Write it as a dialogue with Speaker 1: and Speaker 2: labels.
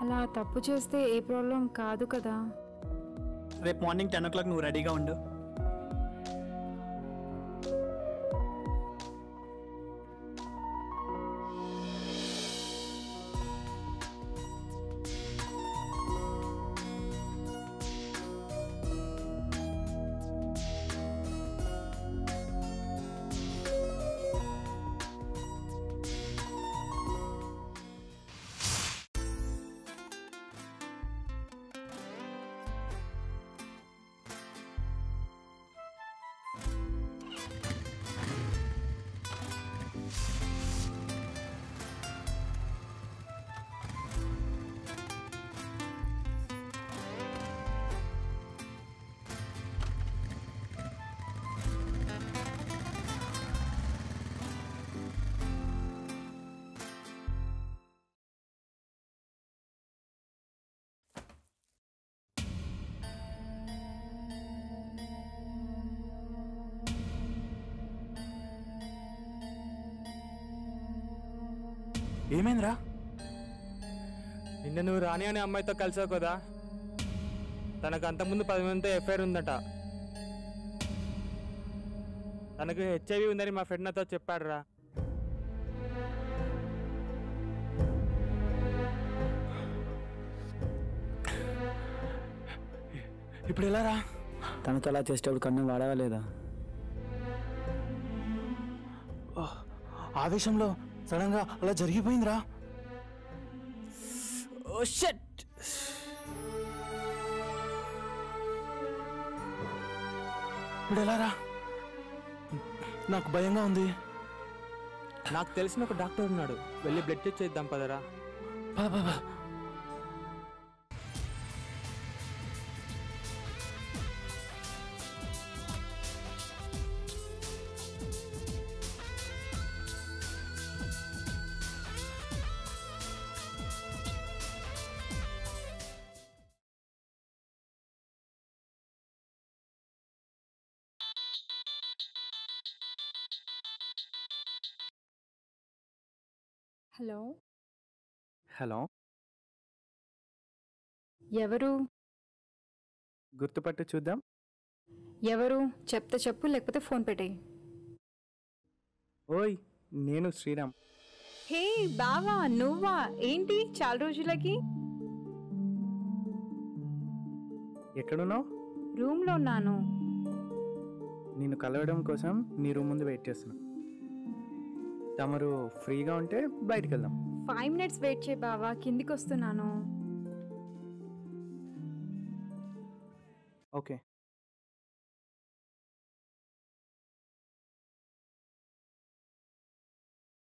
Speaker 1: అలా తప్పు చేస్తే ఏ ప్రాబ్లం కాదు కదా.
Speaker 2: రేపు మార్నింగ్ 10 o'clock నువ్వు రెడీగా ఉండు.
Speaker 3: ఏమైందిరా?
Speaker 4: నిన్న నువ్వు రాణి అనే అమ్మాయితో కలిసావు కదా, తనకు అంతకుముందు 10 మందితో ఎఫ్ఐఆర్ ఉందట. తనకు హెచ్ఐవి ఉందని మా ఫ్రెండ్ నాతో చెప్పాడు రా.
Speaker 3: ఇప్పుడు ఎలా రా?
Speaker 2: తనతో అలా చేసేటప్పుడు కన్ను వాడవా లేదా?
Speaker 3: ఆవేశంలో సడన్ గా అలా జరిగిపోయిందిరా.
Speaker 2: ఓ షట్!
Speaker 3: ఇప్పుడు ఎలా రా? నాకు భయంగా ఉంది.
Speaker 4: నాకు తెలిసిన ఒక డాక్టర్ ఉన్నాడు, వెళ్ళి బ్లడ్ టెస్ట్ చేద్దాం పదరా.
Speaker 3: పద పద.
Speaker 1: హలో,
Speaker 3: హలో,
Speaker 1: ఎవరు?
Speaker 3: గుర్తుపట్టి చూద్దాం.
Speaker 1: ఎవరు చెప్తే చెప్పు, లేకపోతే ఫోన్ పెట్టేయి.
Speaker 3: ఓయ్, నేను శ్రీరామ్.
Speaker 1: హే బావా, నువ్వా? ఏంటి చాలా రోజులకి?
Speaker 3: ఎక్కడున్నావు?
Speaker 1: రూమ్లో ఉన్నాను.
Speaker 3: నిన్ను కలవడం కోసం నీ రూమ్ ముందు వెయిట్ చేస్తున్నా. తమరు ఫ్రీగా ఉంటే బయటికి వెళ్దాం.
Speaker 1: 5 minutes వెయిట్ చేయి బావా, కిందికి వస్తున్నాను.
Speaker 3: ఓకే.